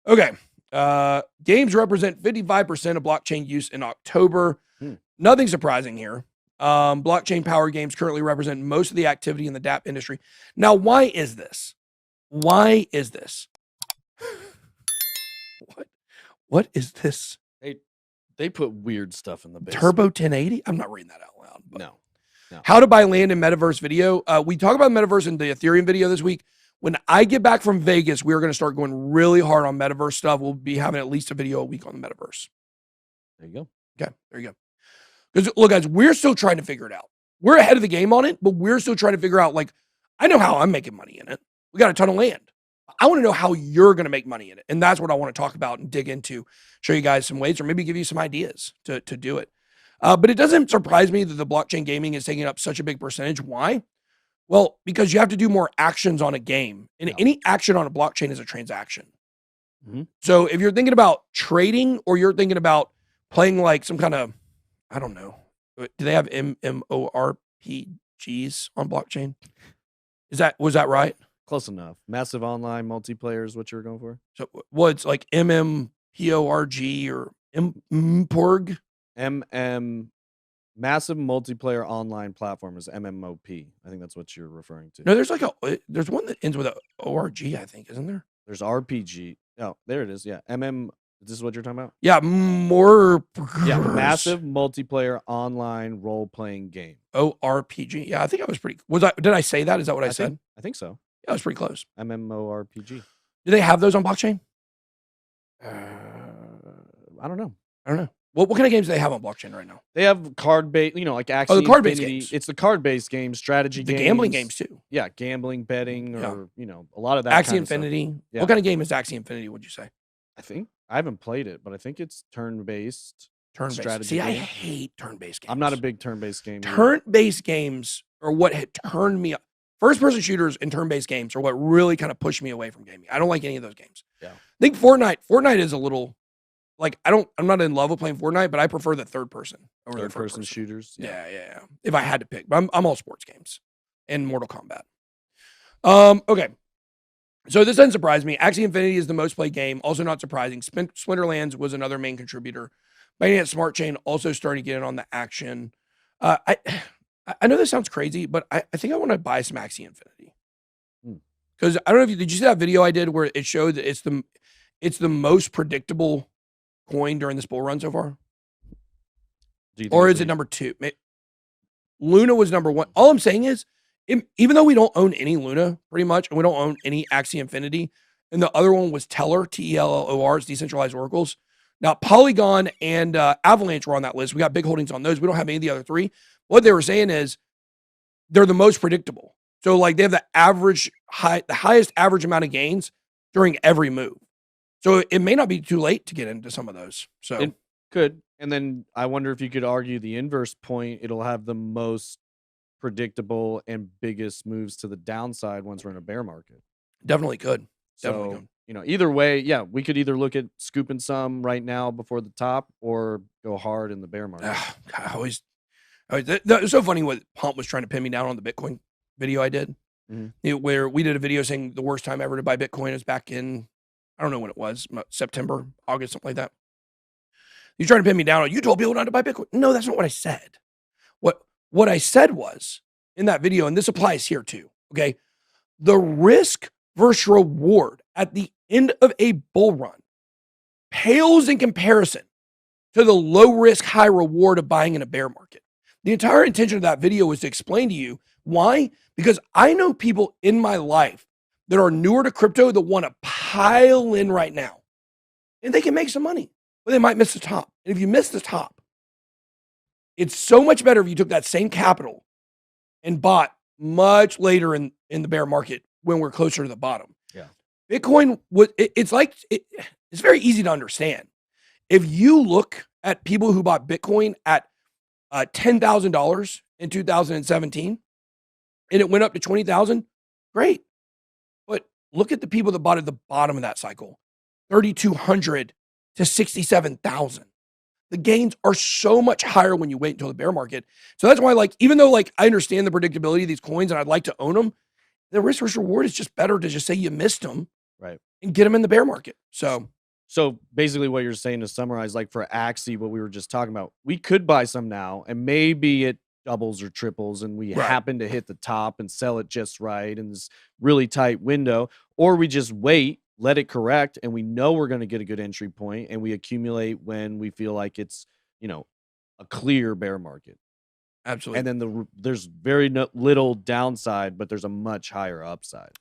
Okay. Games represent 55% of blockchain use in October. Nothing surprising here. Blockchain powered games currently represent most of the activity in the DApp industry. Now, why is this? Why is this? What is this? They put weird stuff in the base. Turbo 1080? I'm not reading that out loud. No. How to buy land in Metaverse video. We talk about Metaverse in the Ethereum video this week. When I get back from Vegas, we're going to start going really hard on Metaverse stuff. We'll be having at least a video a week on the Metaverse. There you go. Okay, there you go. Because look, guys, we're still trying to figure it out. We're ahead of the game on it, but we're still trying to figure out, like, I know how I'm making money in it. We got a ton of land. I want to know how you're going to make money in it. And that's what I want to talk about and dig into, show you guys some ways, or maybe give you some ideas to do it. But it doesn't surprise me that the blockchain gaming is taking up such a big percentage. Why? Well, because you have to do more actions on a game. And any action on a blockchain is a transaction. So if you're thinking about trading, or you're thinking about playing like some kind of, I don't know, do they have MMORPGs on blockchain? Was that right? Close enough. Massive online multiplayer is what you were going for? So it's like MMPORG or MPORG? Massive multiplayer online platform is MMOP. I think that's what you're referring to. No, there's one that ends with a ORG, I think, isn't there? There's RPG. Oh, there it is. Yeah. This is what you're talking about? Yeah, more. Yeah, massive multiplayer online role-playing game. ORPG. Yeah, I think I was pretty. Did I say that? Is that what I said? I think so. Yeah, I was pretty close. MMORPG. Do they have those on blockchain? I don't know. What kind of games do they have on blockchain right now? They have card-based, like Axie the card-based Infinity. games. It's the card-based games, strategy games. The gambling games too. Yeah, gambling, betting, or a lot of that. Axie Infinity. Yeah. What kind of game is Axie Infinity, would you say? I haven't played it, but I think it's turn-based. Strategy. See, I hate turn-based games. I'm not a big turn-based game. Turn-based games are what had turned me up. First-person shooters and turn-based games are what really kind of pushed me away from gaming. I don't like any of those games. Yeah. I think Fortnite is a little, like, I'm not in love with playing Fortnite, but I prefer the third-person over the first-person shooters. Yeah. If I had to pick, but I'm all sports games and Mortal Kombat. Okay. So this doesn't surprise me. Axie Infinity is the most played game. Also not surprising. Splinterlands was another main contributor. Binance Smart Chain also starting to get in on the action. I know this sounds crazy, but I think I want to buy some Axie Infinity. Because I don't know did you see that video I did where it showed that it's the most predictable coin during this bull run so far? Or is it number 2? Luna was number 1. All I'm saying is, even though we don't own any Luna pretty much, and we don't own any Axie Infinity, and the other one was Teller, TELLOR, it's decentralized oracles. Now, Polygon and Avalanche were on that list. We got big holdings on those. We don't have any of the other 3. What they were saying is they're the most predictable. So, like, they have the highest average amount of gains during every move. So it may not be too late to get into some of those. So it could. And then I wonder if you could argue the inverse point. It'll have the most predictable and biggest moves to the downside once we're in a bear market. Definitely could. So, either way, yeah, we could either look at scooping some right now before the top or go hard in the bear market. That was so funny what Pump was trying to pin me down on the Bitcoin video I did, where we did a video saying the worst time ever to buy Bitcoin is back in, I don't know when it was, September, August, something like that. He's trying to pin me down on, you told people not to buy Bitcoin. No, that's not what I said. What I said was, in that video, and this applies here too, okay, the risk versus reward at the end of a bull run pales in comparison to the low risk, high reward of buying in a bear market. The entire intention of that video was to explain to you why, because I know people in my life that are newer to crypto that want to pile in right now, and they can make some money, but they might miss the top. And if you miss the top, it's so much better if you took that same capital and bought much later in the bear market when we're closer to the bottom. Yeah. Bitcoin it's very easy to understand. If you look at people who bought Bitcoin at $10,000 in 2017 and it went up to 20,000, great. But look at the people that bought at the bottom of that cycle, 3,200 to 67,000. The gains are so much higher when you wait until the bear market. So that's why, like, even though, like, I understand the predictability of these coins and I'd like to own them, the risk versus reward is just better to just say you missed them, right, and get them in the bear market. So So basically, what you're saying to summarize, like for Axie, what we were just talking about, we could buy some now, and maybe it doubles or triples, and we Right. happen to hit the top and sell it just right in this really tight window, or we just wait, let it correct, and we know we're going to get a good entry point, and we accumulate when we feel like it's a clear bear market, Absolutely. and then there's very little downside, but there's a much higher upside.